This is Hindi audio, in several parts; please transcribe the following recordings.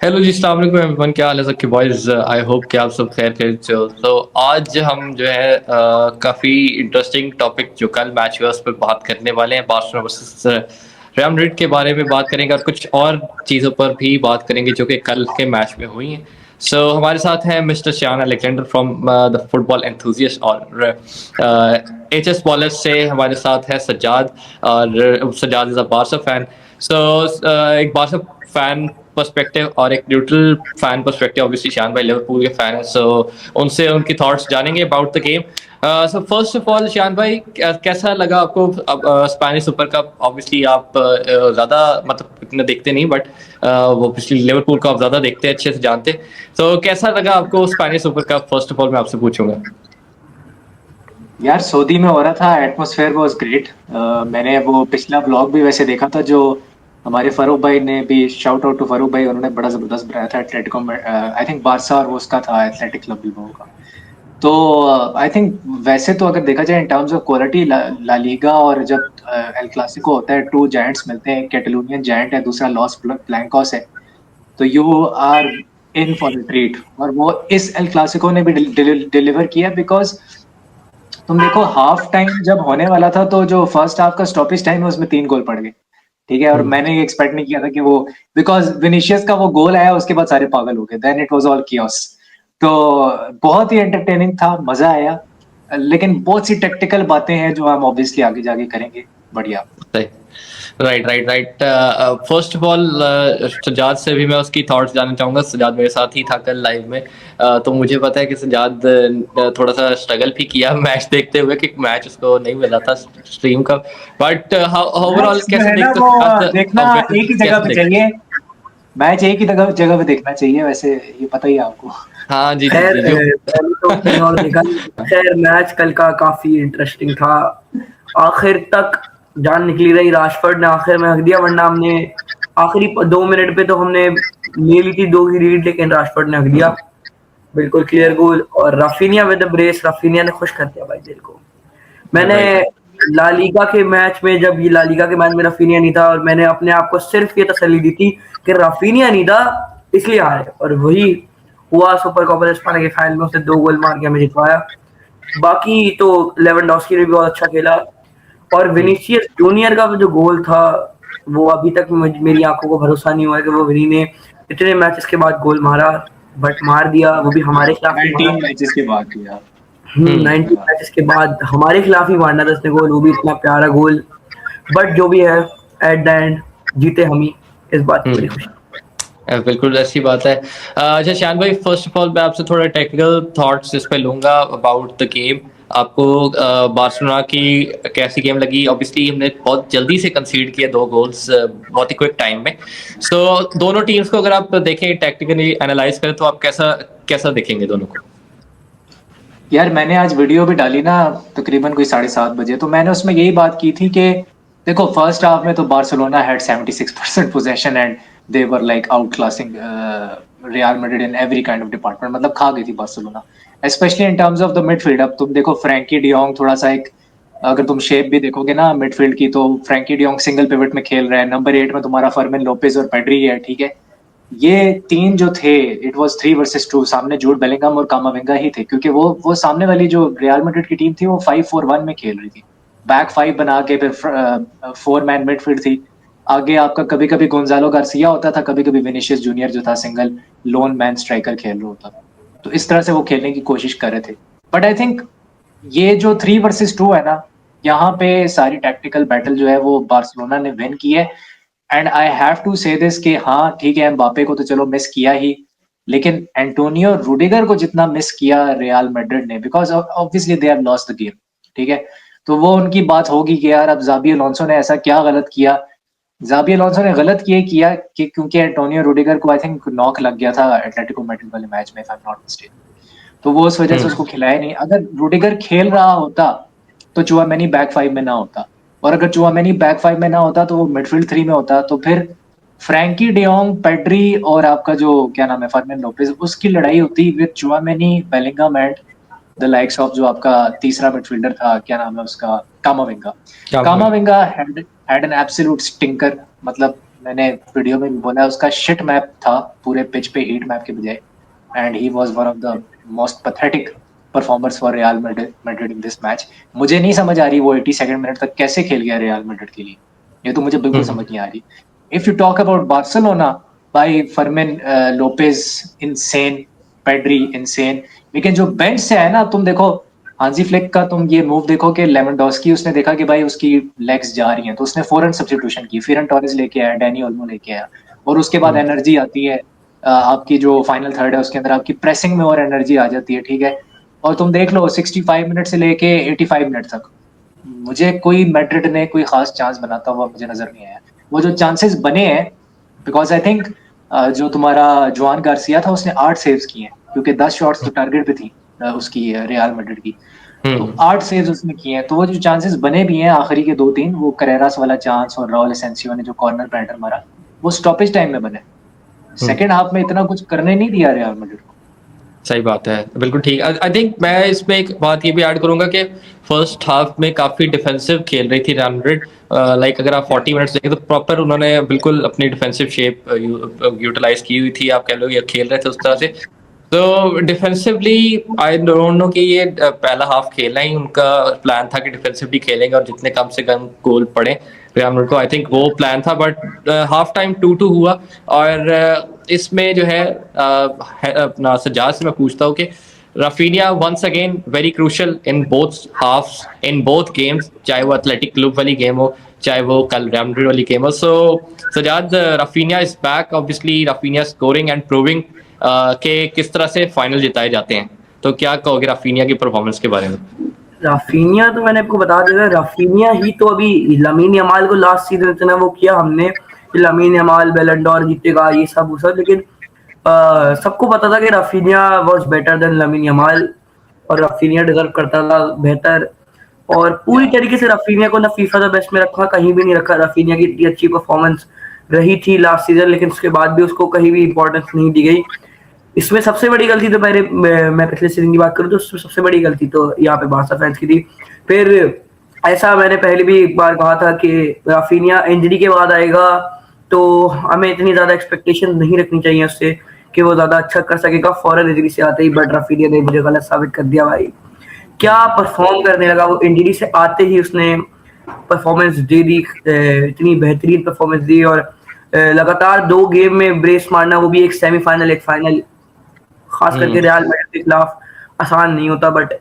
हेलो जी, अस्सलाम वालेकुम एवरीवन। क्या हाल है सबके बॉयज़? आई होप कि आप सब खैर खैरियत से हो। तो आज हम जो है काफ़ी इंटरेस्टिंग टॉपिक जो कल मैच हुआ उस पे बात करने वाले हैं। बार्सिलोना वर्सेस रियल मैड्रिड के बारे में बात करेंगे और कुछ और चीज़ों पर भी बात करेंगे जो कि कल के मैच में हुई हैं। हमारे साथ हैं मिस्टर शान Alexander from the football enthusiast और एचएस बॉलर्स से हमारे साथ है सज्जाद। और Sajjad is a Barca fan. एक बार्सा फैन पर्सपेक्टिव और एक न्यूट्रल फैन पर्सपेक्टिव, ऑब्वियसली शान भाई लिवरपूल के फैन है, उनसे उनकी थॉट्स जानेंगे about the game. First of all शान भाई, कैसा लगा आपको? अब स्पेनिश सुपर कप ऑब्वियसली आप ज़्यादा मतलब इतना देखते नहीं, बट वो पिछली लिवरपूल को आप ज़्यादा देखते हैं, अच्छे से जानते हैं। तो कैसा लगा आपको Spanish super cup? First of all मैं आपसे पूछूंगा। यार सऊदी में हो रहा था, एटमॉस्फेयर वाज ग्रेट। मैंने वो पिछला ब्लॉग भी वैसे देखा था जो हमारे फारूक भाई ने भी, शाउट आउट टू फारूक भाई, उन्होंने बड़ा जबरदस्त बनाया था एटलेटिको में। आई थिंक बारसा और वो उसका था एथलेटिक क्लब बिल्बाओ का। तो आई थिंक वैसे तो अगर देखा जाए in terms of quality, La Liga और जब एल क्लासिको होता है, टू जायंट्स मिलते हैं, कैटलोनियन जायंट है, दूसरा लॉस ब्लैंकोस है। तो you are in for the treat. और वो इस एल क्लासिको ने भी डिलीवर किया, बिकॉज तुम देखो हाफ टाइम जब होने वाला था तो जो फर्स्ट हाफ का स्टॉपेज टाइम है उसमें 3 गोल पड़ गए। ठीक है, और हम्म। मैंने ये एक्सपेक्ट नहीं किया था कि वो, बिकॉज विनीशियस का वो गोल आया उसके बाद सारे पागल हो गए, then it was all chaos. तो बहुत ही एंटरटेनिंग था, मजा आया। लेकिन बहुत सी टेक्टिकल बातें हैं जो हम ऑब्वियसली आगे जाके करेंगे। बढ़िया। सही। Right, right, right. First of all Sajjad से भी मैं उसकी थॉट्स जानना चाहूँगा। सजाद मेरे साथ ही था कल लाइव में। तो मुझे पता है कि सजाद थोड़ा सा स्ट्रगल भी किया मैच देखते हुए, कि मैच उसको नहीं मिला था स्ट्रीम का। बट ओवरऑल मैच जो कैसे है ना देखते हो वो सजाद? देखना एक ही जगह कैसे पे देखते? चाहिए। मैच एक ही जगह जगह पे देखना चाहिए, वैसे ये पता ही है आपको। हाँ जी, जी, खैर जी, जो पहले तो कहीं और देखा नहीं। खैर मैच कल का काफी इंटरेस्टिंग था। आखिर तक जान निकली रही, राशफोर्ड ने आखिर में हक दिया, वरना हमने आखिरी 2 मिनट पे तो हमने ले ली थी 2 की लीड, लेकिन राशफोर्ड ने हक दिया। बिल्कुल क्लियर गोल, और Raphinha with the brace, Raphinha ने खुश कर दिया भाई दिल को। मैंने राइट। ला लीगा के मैच में, जब ये ला लीगा के मैच में राफिनिया नहीं था, और मैंने अपने आप को सिर्फ ये तसल्ली दी थी कि राफिनिया नहीं था इसलिए हारे, और वही हुआ। सुपर कोपा स्पेन के फाइनल में उसने 2 गोल मार के हमें जितवाया। बाकी तो लेवेंडोस्की ने भी बहुत अच्छा खेला, और विनीसियस जूनियर का जो गोल था, वो अभी तक मेरी आंखों को भरोसा नहीं हुआ है कि वो विनी ने इतने मैचेस के बाद गोल मारा, बट मार दिया, वो भी हमारे खिलाफ ही मारा। 19 मैचेस के बाद किया। 90 हम्म। मैचेस के बाद हमारे खिलाफ ही मारना था उसने गोल, वो भी इतना प्यारा गोल। बट जो भी है, एट द एंड जीते हम ही, इस बात की बड़ी हम्म। खुशी। बिल्कुल ऐसी बात है। अच्छा शान भाई, फर्स्ट ऑफ ऑल मैं आपसे थोड़ा टेक्निकल थॉट्स इस पे लूंगा अबाउट द गेम। आपको बार्सिलोना की कैसी गेम लगी? ऑब्वियसली हमने बहुत जल्दी से कंसीड किया 2 गोल्स बहुत ही क्विक टाइम में। दोनों टीम्स को अगर आप देखें, टेक्निकली एनालाइज करें, तो आप कैसा कैसा देखेंगे दोनों को? यार मैंने आज वीडियो भी डाली ना, तकरीबन कोई 7:30 बजे, तो मैंने उसमें यही बात की थी कि देखो फर्स्ट हाफ में तो Barcelona had 76% possession and they were like out classing real Madrid in every kind of department. मतलब खा गई थी Barcelona, specially in terms of the midfield. अब तुम देखो फ्रैंकी डियोंग थोड़ा सा एक, अगर तुम शेप भी देखोगे ना मिडफील्ड की, तो फ्रैंकी डियोंग सिंगल पिवट में खेल रहा है। नंबर 8 में तुम्हारा फर्मिन लोपेज और पेड्री है। ठीक है, ये तीन जो थे, इट वाज 3 वर्सेस 2। सामने जूड बेलिंगम और कामाविंगा ही थे, क्योंकि वो सामने वाली जो रियल मैड्रिड की टीम थी वो 5-4-1 में खेल रही थी। बैक फाइव बना के, फिर 4 मैन मिडफील्ड थी। आगे आपका कभी कभी गोंजालो गार्सिया होता था, कभी कभी विनीशियस जूनियर जो था सिंगल लोन मैन स्ट्राइकर खेल रहा होता था। तो इस तरह से वो खेलने की कोशिश कर रहे थे। बट आई थिंक ये जो 3 वर्सेस 2 है ना, यहाँ पे सारी टैक्टिकल बैटल जो है वो बार्सिलोना ने विन की है। एंड आई हैव टू से दिस कि हाँ ठीक है, एम्बापे को तो चलो मिस किया ही, लेकिन एंटोनियो रूडिगर को जितना मिस किया रियल मैड्रिड ने, because obviously they have lost the game. ठीक है, तो वो उनकी बात होगी कि यार अब जाबी अलोंसो ने ऐसा क्या गलत किया। जाबी अलोंसो ने गलत ये किया कि क्योंकि एंटोनियो रूडिगर को आई थिंक नॉक लग गया था एटलेटिको मैड्रिड वाले मैच में, if I am not mistaken. तो वो उस वजह से उसको हम्म। खिलाया नहीं। अगर रूडिगर खेल रहा होता तो चुआमेनी बैक फाइव में ना होता, और अगर चुआमेनी बैक फाइव में ना होता तो वो मिडफील्ड 3 में होता। तो फिर फ्रैंकी डियोंग, पेड्री और आपका जो क्या नाम है फर्मिन लोपेज, उसकी लड़ाई होती with Tchouameni, Bellingham and the likes of जो आपका तीसरा मिडफील्डर था, क्या नाम है उसका, कामाविंगा। क्या? Camavinga had had an absolute stinker. मतलब मैंने वीडियो में भी बोला, उसका शिट मैप था पूरे पिच पे हीट मैप के बजाय, and he was one of the most pathetic performers for real Madrid in this match. मुझे नहीं समझ आ रही वो 82nd मिनट तक कैसे खेल गया रियल मैड्रिड के लिए, ये तो मुझे बिल्कुल समझ नहीं आ रही। If you talk about Barcelona, by Fermin Lopez insane, Pedri insane, लेकिन जो बेंच से है ना, तुम देखो हांजी फ्लिक का तुम ये मूव देखो कि लेवेंडोस्की उसने देखा कि भाई उसकी लेग्स जा रही हैं तो उसने फौरन सब्स्टिट्यूशन की, फिरन टोरेस लेके आया, डैनी ओल्मो लेके आया, और उसके बाद एनर्जी आती है आपकी जो फाइनल थर्ड है उसके अंदर आपकी प्रेसिंग में और एनर्जी आ जाती है, ठीक है। और तुम देख लो 65 मिनट से लेके 85 मिनट तक मुझे कोई मैड्रिड ने कोई खास चांस बनाता हुआ मुझे नजर नहीं आया। वो जो चांसेस बने हैं, बिकॉज आई थिंक जो तुम्हारा जुआन गार्सिया था उसने 8 सेव्स किए हैं, क्योंकि 10 शॉट्स तो टारगेट पे थी उसकी रियल मैड्रिड की, तो 8 सेव्स उसने किए हैं। तो वो जो चांसेस बने भी हैं आखिरी के 2-3, वो करेरास वाला चांस और राउल एसेंसियो ने जो कॉर्नर पैंटर मारा, वो स्टॉपेज टाइम में बने। सेकेंड हाफ में इतना कुछ करने नहीं दिया रियल मैड्रिड को। सही बात है, बिल्कुल ठीक। आई थिंक मैं इसमें एक बात ये भी ऐड करूंगा कि फर्स्ट हाफ में काफी डिफेंसिव खेल रही थी रियल मैड्रिड। लाइक अगर आप 40 मिनट्स देखें तो प्रॉपर उन्होंने बिल्कुल अपनी डिफेंसिव शेप यूटिलाइज की हुई थी, आप कह लो, या खेल रहे थे उस तरह से। तो डिफेंसिवली आई डोंट नो कि ये पहला हाफ खेलना ही उनका प्लान था कि डिफेंसिवली खेलेंगे और जितने कम से कम गोल पड़े रियल मैड्रिड को, आई थिंक वो प्लान था। बट हाफ टाइम 2-2 हुआ, और इसमें जो है अपना सज्जाद से मैं पूछता हूँ कि Raphinha once again very crucial in both halves in both games, चाहे वो एथलेटिक क्लब वाली गेम हो चाहे वो कल रियल मैड्रिड वाली गेम हो। So Sajjad, Raphinha is back, obviously Raphinha scoring and proving के किस तरह से फाइनल जिताए जाते हैं, तो क्या कहोगे राफिनिया की परफॉर्मेंस के बारे में? राफिनिया तो मैंने आपको बता दिया, राफिनिया ही तो अभी लमीन यमाल को लास्ट सीजन इतना वो किया हमने कि लमीन यमाल बैलन डॉर जीतेगा ये सब वो सब, लेकिन सबको पता था कि Raphinha was better than Lamine Yamal और राफिनिया डिजर्व करता था बेहतर। और पूरी तरीके से राफिनिया को ना फीफा द बेस्ट में रखा, कहीं भी नहीं रखा। राफिनिया की इतनी अच्छी परफॉर्मेंस रही थी लास्ट सीजन, लेकिन उसके बाद भी उसको कहीं भी इंपॉर्टेंस नहीं दी गई। इसमें सबसे बड़ी गलती तो मैं पिछले सीजन की बात करूं तो सबसे बड़ी गलती तो यहाँ पे बारसा फैंस की थी। फिर ऐसा मैंने पहले भी एक बार कहा था कि राफिनिया इंजरी के बाद आएगा तो हमें इतनी ज्यादा एक्सपेक्टेशन नहीं रखनी चाहिए उससे कि वो ज्यादा अच्छा कर सकेगा फौरन इंजरी से आते ही। बट राफिनिया ने मुझे गलत साबित कर दिया भाई, क्या परफॉर्म करने लगा वो। इंजरी से आते ही उसने परफॉर्मेंस दे दी, इतनी बेहतरीन परफॉर्मेंस दी, और लगातार 2 गेम में ब्रेस मारना, वो भी एक सेमीफाइनल एक फाइनल, खास करके रियल मैड्रिड के खिलाफ आसान नहीं होता। But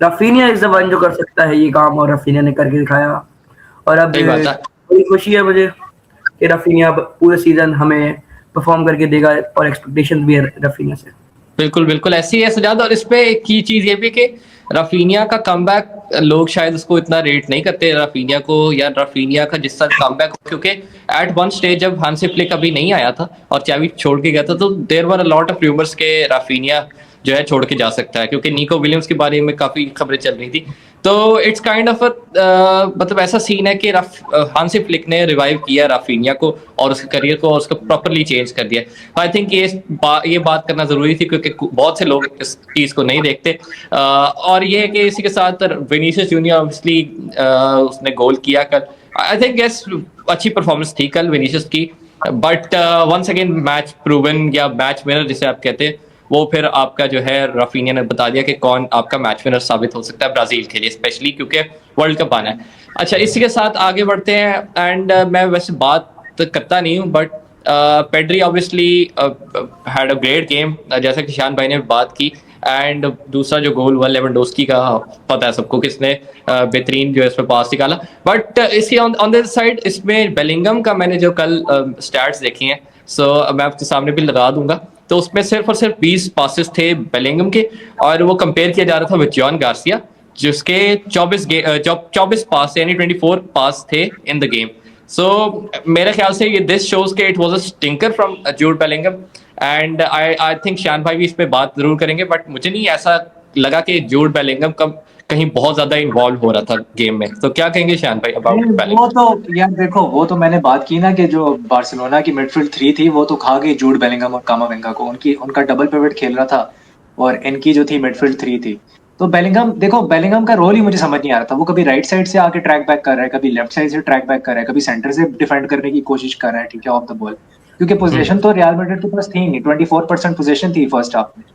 Raphinha is the one जो कर सकता है ये काम, और राफिनिया ने करके दिखाया। और अब बड़ी खुशी है मुझे कि राफिनिया पूरे सीजन हमें परफॉर्म करके देगा, और एक्सपेक्टेशन भी है राफिनिया से। बिल्कुल बिल्कुल ऐसी ही है सजाद। और इस पे एक की चीज ये भी कि राफिनिया का कमबैक लोग शायद उसको इतना रेट नहीं करते राफिनिया को, या राफिनिया का जिस तरह कमबैक, क्योंकि एट वन स्टेज जब हांसी फ्लिक अभी नहीं आया था और चावी छोड़ के गया था, तो there were a lot of rumours के राफिनिया जो है छोड़ के जा सकता है, क्योंकि निको विलियम्स के बारे में काफी खबरें चल रही थी। तो इट्स काइंड ऑफ मतलब ऐसा सीन है कि हांसी फ्लिक ने रिवाइव किया राफिनिया को और उसके करियर को और उसको प्रॉपरली चेंज कर दिया। आई थिंक ये बात करना जरूरी थी, क्योंकि बहुत से लोग इस चीज को नहीं देखते। और ये है कि इसी के साथ विनीसियस जूनियर ऑब्वियसली उसने गोल किया कल। आई थिंक यस, अच्छी परफॉर्मेंस थी कल विनीसियस की, but once again match proven या मैच विनर जिसे आप कहते हैं, वो फिर आपका जो है राफिनिया ने बता दिया कि कौन आपका मैच विनर साबित हो सकता है ब्राजील के लिए, स्पेशली क्योंकि वर्ल्ड कप आना है। अच्छा, इसी के साथ आगे बढ़ते हैं। एंड मैं वैसे बात करता नहीं हूँ, but Pedri obviously had a great game, जैसा कि शान भाई ने बात की। एंड दूसरा जो गोल हुआ लेवेंडोस्की का, पता है सबको किसने बेहतरीन जो है इसमें पास निकाला। बट इसके ऑन द साइड इसमें बेलिंगम का मैंने जो कल स्टैट्स देखी हैं, सो मैं आपके सामने भी लगा दूंगा, तो उसमें सिर्फ और सिर्फ 20 पासेस थे बेलिंगम के, और वो कंपेयर किया जा रहा था विद जॉन गार्सिया जिसके 24 पास यानी 24 पास थे इन द गेम। सो मेरे ख्याल से ये this shows that it was a stinker from Jude Bellingham. And I think Shan भाई भी इस पे बात जरूर करेंगे, बट मुझे नहीं ऐसा लगा कि जूड बेलिंगम का कहीं बहुत ज्यादा इन्वॉल्व हो रहा था गेम में। तो क्या कहेंगे शान भाई अबाउट बेलिंगम? वो तो यार देखो, वो तो मैंने बात की ना कि जो बार्सिलोना की मिडफील्ड 3 थी वो तो खा गई जूड बेलिंगम और कामाविंगा को, उनका डबल पिवट खेल रहा था, और इनकी जो थी मिडफील्ड 3 थी। तो बेलिंगम, देखो बेलिंगम का रोल ही मुझे समझ नहीं आ रहा था। वो कभी राइट साइड से आके ट्रैक बैक कर रहा है, कभी लेफ्ट साइड से ट्रैक बैक कर रहा है, कभी सेंटर से डिफेंड करने की कोशिश कर रहा है, ठीक है, ऑफ द बॉल। क्योंकि पोजीशन तो रियल मैड्रिड के पास थी नहीं, 24% पोजीशन थी फर्स्ट हाफ में।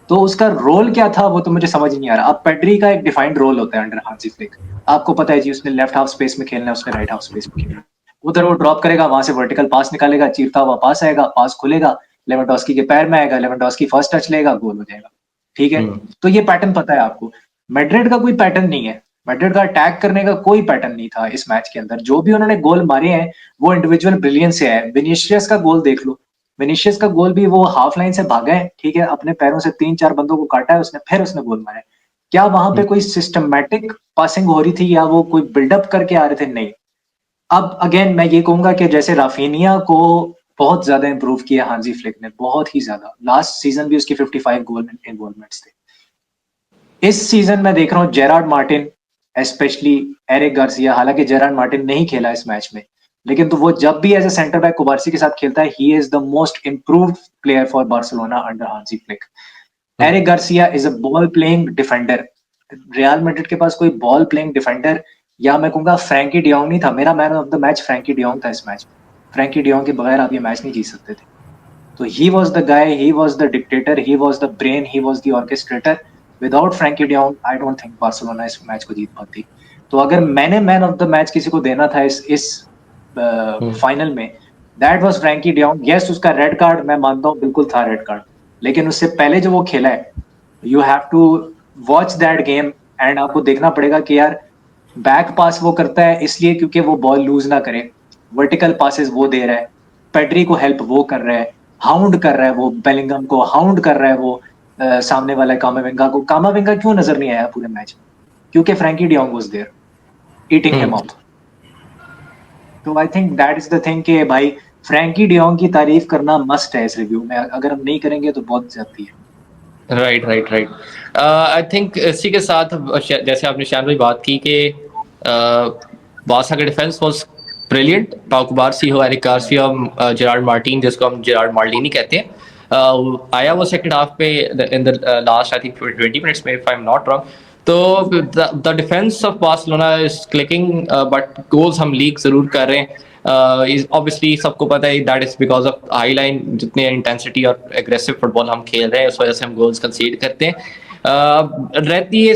तो उसका रोल क्या था वो तो मुझे समझ ही नहीं आ रहा। अब पेड्री का एक डिफाइंड रोल होता है अंडर हांसी फ्लिक, आपको पता है जी, उसने लेफ्ट हाफ स्पेस में खेलना है, उसने राइट हाफ स्पेस में खेलना है। उधर वो ड्रॉप करेगा, वहां से वर्टिकल पास निकालेगा, चीरता हुआ पास आएगा, पास खुलेगा, लेवेंडोस्की के पैर में आएगा, लेवेंडोस्की फर्स्ट टच लेगा, गोल हो जाएगा, ठीक है। तो ये पैटर्न पता है आपको। मैड्रिड का कोई पैटर्न नहीं है, मैड्रिड का अटैक करने का कोई पैटर्न नहीं था इस मैच के अंदर। जो भी उन्होंने गोल मारे हैं वो इंडिविजुअल ब्रिलियंस से है। विनीशियस का गोल देख लो, विनीशियस का गोल भी वो हाफ लाइन से भागा है, ठीक है, अपने पैरों से 3-4 बंदों को काटा है उसने, फिर उसने गोल मारा है। क्या वहां पे कोई सिस्टमैटिक पासिंग हो रही थी या वो कोई बिल्डअप करके आ रहे थे? नहीं। अब अगेन मैं ये कहूंगा कि जैसे राफिनिया को बहुत ज्यादा इंप्रूव किया हांजी फ्लिक ने, बहुत ही ज्यादा। लास्ट सीजन भी उसकी 55 गोल इन्वॉल्वमेंट्स थे। इस सीजन में देख रहा हूँ Gerard Martin, specially Eric Garcia, हालांकि जेरार्ड मार्टिन नहीं खेला इस मैच में, लेकिन तो वो जब भी as a centre back Cubarsi के साथ खेलता है, he is the most improved player for Barcelona under Hansi Flick. Eric Garcia is a ball playing defender. Real Madrid के पास कोई बॉल प्लेइंग डिफेंडर, या मैं कहूंगा फ्रैंकी डियोंग नहीं था। मेरा man of the match Frenkie de Jong था इस मैच में। फ्रैंकी डियोंग के बगैर आप ये मैच नहीं जीत सकते थे। तो he was the guy, he was the dictator, he was the brain, he was the orchestrator. Without Frenkie de Jong I don't think Barcelona इस मैच को जीत पाती। तो अगर मैंने मैन ऑफ द मैच किसी को देना था इस फाइनल में, that was Frenkie de Jong. Yes, उसका रेड कार्ड मैं मानता हूँ बिल्कुल था रेड कार्ड, लेकिन उससे पहले जो वो खेला है, you have to watch that game and आपको देखना पड़ेगा कि यार बैक पास वो करता है इसलिए क्योंकि वो बॉल लूज ना करे, वर्टिकल पासेस वो दे रहा है, पेड्री को हेल्प वो कर रहा है, हाउंड कर रहा है वो बेलिंगम को, हाउंड कर रहा है वो सामने वाला कामाविंगा को। कामाविंगा क्यों नजर नहीं आया पूरे मैच में? क्योंकि Frenkie de Jong was there eating him up. तो I think that is the thing कि भाई फ्रैंकी डियोंग की तारीफ करना मस्ट है इस रिव्यू में, अगर हम नहीं करेंगे तो बहुत ज्यादती है। Right right right. I think इसी के साथ जैसे आपने शान भाई बात की कि बारसा का डिफेंस वाज ब्रिलियंट। पाउ कुबारसी हो, एरिक गार्सिया, जेरार्ड मार्टिन जिसको हम जेरार्ड मार्लिनी कहते हैं, आया वो सेकंड हाफ पे in the last I think 20 minutes में, if I am not wrong. तो the defence of Barcelona is clicking, but goals हम लीक जरूर कर रहे हैं। ऑब्वियसली सबको पता है that is because of high line, जितने इंटेंसिटी और एग्रेसिव फुटबॉल हम खेल रहे हैं उस वजह से हम गोल्स कंसीड करते हैं। रहती है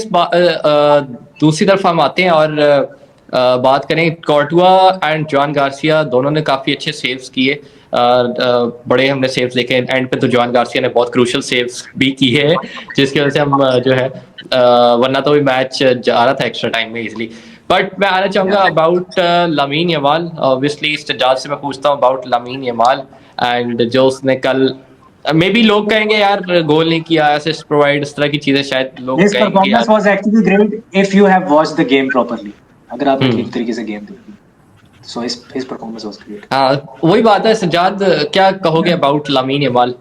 दूसरी तरफ हम आते हैं और बात करें कॉर्टुआ एंड जॉन गार्सिया, दोनों ने काफ़ी अच्छे सेव्स किए। बड़े हमने सेव्स देखे एंड पे, तो जॉन गार्सिया ने बहुत क्रूशल सेव्स भी किए हैं जिसकी वजह से हम जो है वरना तो भी मैच जा रहा था एक्स्ट्रा टाइम में इजिली। बट मैं आना चाहूँगा अबाउट लामीन यमाल। ऑब्वियसली सज्जाद से मैं पूछता हूँ अबाउट लामीन यमाल एंड जो उसने कल, मे बी लोग कहेंगे यार गोल नहीं किया, असिस्ट प्रोवाइड, इस तरह की चीजें शायद लोग His कहेंगे performance यार। was actually great if you have watched the game properly. अगर आपने ठीक तरीके से गेम देखी, so his performance was great. हाँ वही बात है। सज्जाद क्या कहोगे अबाउट लामीन यमाल?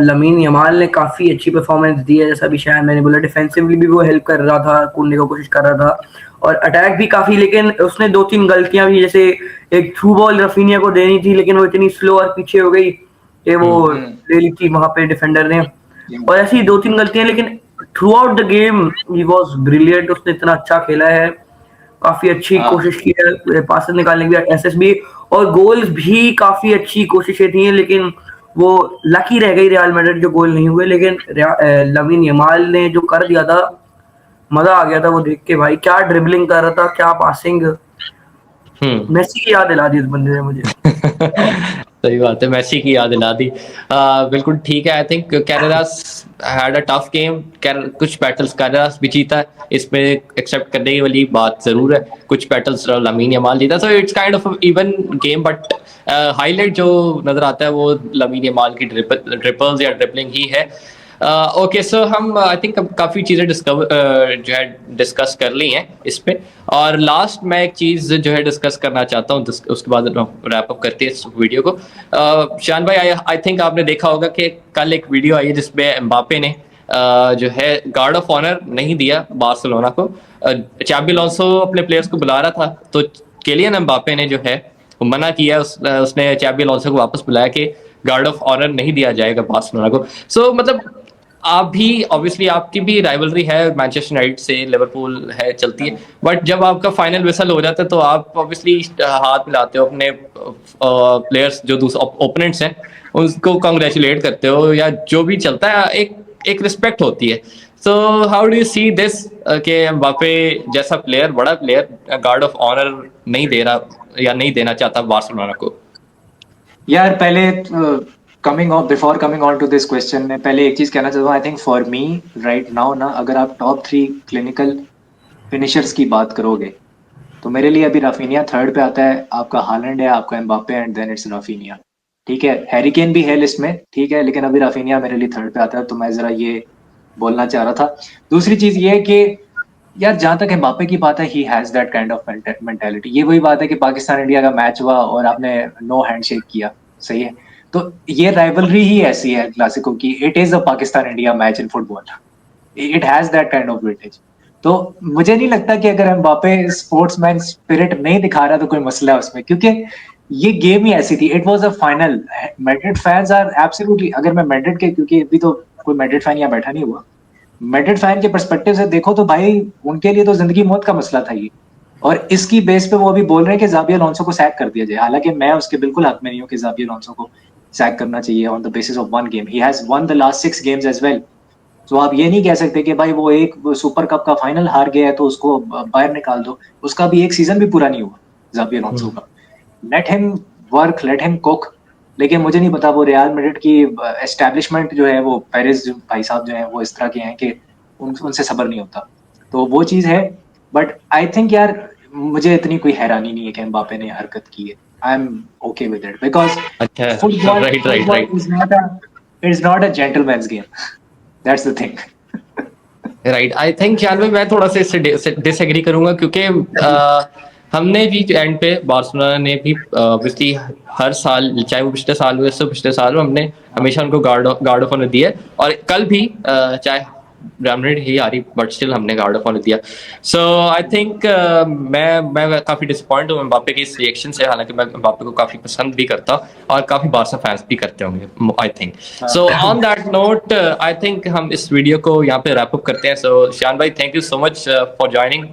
लमीन यमाल ने काफी अच्छी परफॉर्मेंस दी है, जैसा भी शायद मैंने बोला। डिफेंसिवली भी वो हेल्प कर रहा था, कूदने की कोशिश कर रहा था, और अटैक भी काफी। लेकिन उसने 2-3 गलतियां भी, जैसे एक थ्रू बॉल रफीनिया को देनी थी लेकिन वो इतनी स्लो और पीछे हो गई कि वो ले ली थी वहां पे डिफेंडर ने, और ऐसी 2-3 गलतियां। लेकिन through out the game he was brilliant, उसने इतना अच्छा खेला है, काफी अच्छी कोशिश की है पास निकालने की, एसएस भी, और गोल्स भी काफी अच्छी कोशिशें थी। लेकिन वो लकी रह गई रियल मैड्रिड, जो गोल नहीं हुए। लेकिन लामीन यमाल ने जो कर दिया था, मजा आ गया था वो देख के भाई। क्या ड्रिबलिंग कर रहा था, क्या पासिंग, मेसी की याद दिला दी इस बंदे ने मुझे। सही बात है, मेसी की याद दिला दी। बिल्कुल ठीक है। I think Carreras had a tough game, कुछ बैटल्स कैरेरास भी जीता है, इसमें एक्सेप्ट करने वाली बात जरूर है। कुछ बैटल्स लामीन यमाल जीता, so it's kind of even game. But highlight जो नजर आता है वो लामीन यमाल की ट्रिपल्स या ड्रिबलिंग ही है। ओके सो हम आई थिंक काफ़ी चीज़ें जो है डिस्कस कर ली हैं इस पे, और लास्ट मैं एक चीज़ जो है डिस्कस करना चाहता हूँ, उसके बाद रैप अप करते हैं इस वीडियो को। शान भाई, आई थिंक आपने देखा होगा कि कल एक वीडियो आई है जिसमें एम्बापे ने जो है गार्ड ऑफ ऑनर नहीं दिया बार्सिलोना को। चाबी अलोंसो अपने प्लेयर्स को बुला रहा था, तो किलियन एम्बापे ने जो है वो मना किया। उसने चाबी अलोंसो को वापस बुलाया कि गार्ड ऑफ ऑनर नहीं दिया जाएगा बार्सिलोना को। सो मतलब आप भी ऑब्वियसली आपकी भी राइवलरी है मैनचेस्टर यूनाइटेड से, लिवरपूल है चलती है, बट जब आपका फाइनल विसल हो जाता है तो आप ऑब्वियसली हाथ मिलाते हो अपने प्लेयर्स जो दूसरे ओपोनेंट्स हैं उनको कॉन्ग्रेचुलेट करते हो, या जो भी चलता है एक रिस्पेक्ट होती है। So how do you see this कि एम्बापे जैसा प्लेयर, बड़ा प्लेयर, गार्ड ऑफ ऑनर नहीं दे रहा या नहीं देना चाहता बार्सिलोना को? यार पहले before coming on to this question, मैं पहले एक चीज कहना चाहता हूँ। I think for me right now ना, अगर आप टॉप 3 क्लिनिकल फिनिशर्स की बात करोगे तो मेरे लिए अभी राफिनिया थर्ड पे आता है, आपका हालैंड है, आपका Mbappe, and then it's Raphinha. ठीक है, हैरी केन भी है लिस्ट में, ठीक है, लेकिन अभी राफिनिया मेरे लिए थर्ड पे आता है, तो मैं जरा ये बोलना चाह रहा था। दूसरी चीज ये है कि यार जहां तक एम्बापे की बात है, he has that kind of mentality. ये वही बात है कि पाकिस्तान इंडिया का मैच हुआ और आपने नो हैंडशेक किया, सही है, तो ये राइवलरी ही ऐसी है क्लासिको की। It is a Pakistan India match in football, it has that kind of weightage. तो मुझे नहीं लगता कि अगर एम्बापे स्पोर्ट्समैन स्पिरिट नहीं दिखा रहा तो कोई मसला है उसमें, क्योंकि ये गेम ही ऐसी थी। It was a final. Madrid fans are absolutely, अगर मैं मैड्रिड के, क्योंकि अभी तो कोई मैड्रिड फैन यहाँ बैठा नहीं हुआ, मैड्रिड फैन के पर्सपेक्टिव से देखो तो भाई उनके लिए तो जिंदगी मौत का मसला था ये। और इसकी बेस पे वो अभी बोल रहे हैं कि ज़ाबी अलोंसो को सैक कर दिया जाए, हालांकि मैं उसके बिल्कुल हक में नहीं हूँ कि ज़ाबी अलोंसो को सैक करना चाहिए on the basis of one game. He has won the last 6 games as well. तो आप ये नहीं कह सकते कि भाई वो एक सुपर कप का फाइनल हार गया है तो उसको बाहर निकाल दो। उसका भी एक सीजन भी पूरा नहीं हुआ ज़ाबी अलोंसो का। Let him work, let him cook. लेकिन मुझे नहीं पता वो रियल मैड्रिड की एस्टैब्लिशमेंट जो है, वो पेरेज भाई साहब जो हैं वो इस तरह के हैं कि उनसे सब्र नहीं होता। तो वो चीज़ है। बट आई थिंक यार मुझे इतनी कोई हैरानी नहीं है कि एम्बापे ने हरकत की है। I am okay with it because अच्छा, football right right football right is not a gentleman's game. That's the thing. Right. I think यार भाई मैं थोड़ा सा इससे डिसएग्री करूंगा, क्योंकि हमने भी एंड पे बार्सिलोना ने भी ऑब्वियसली हर साल, चाहे वो पिछले साल हो इससे पिछले साल हो, हमने हमेशा उनको गार्ड ऑफ ऑनर दिया है। और कल भी चाहे रियल मैड्रिड ही हारी बट स्टिल हमने गार्ड ऑफ ऑनर दिया। सो आई थिंक मैं काफी डिसअपॉइंट हूँ एम्बापे के इस रिएक्शन से, हालांकि मैं एम्बापे को काफी पसंद भी करता हूँ और काफी बार्सा फैंस भी करते होंगे I think. So on that note I think हम इस वीडियो को यहाँ पे रैप अप करते हैं। सो शान भाई, thank you so much for joining in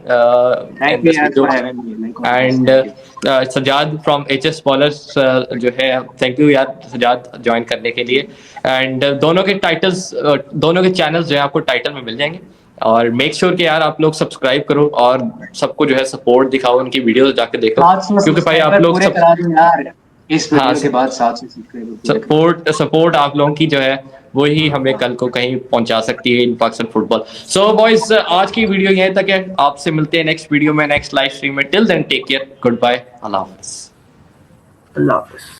thank you this यार video. For having me, and thank you. Sajjad from HS ballers जो है, थैंक यू यार सजाद ज्वाइन करने के लिए। एंड दोनों के टाइटल्स, दोनों के चैनल्स जो है आपको टाइटल में मिल जाएंगे। और मेक श्योर कि यार आप लोग सब्सक्राइब करो और सबको जो है सपोर्ट दिखाओ, उनकी वीडियोस जाके देखो, 700 क्योंकि भाई आप सब्सक्राइबर लोग पूरे सब, करा दूं यार इस हाँ, वीडियो के बाद। 700 सब्सक्राइबर पूरे करा दूं। सपोर्ट आप लोगों की जो है वो ही हमें कल को कहीं पहुंचा सकती है in Pakistan football. So boys, आज की वीडियो यहीं तक है। आपसे मिलते हैं नेक्स्ट वीडियो में, नेक्स्ट लाइव स्ट्रीम में। Till then take care, good bye, अल्लाह हाफिज़। अल्लाह हाफिज।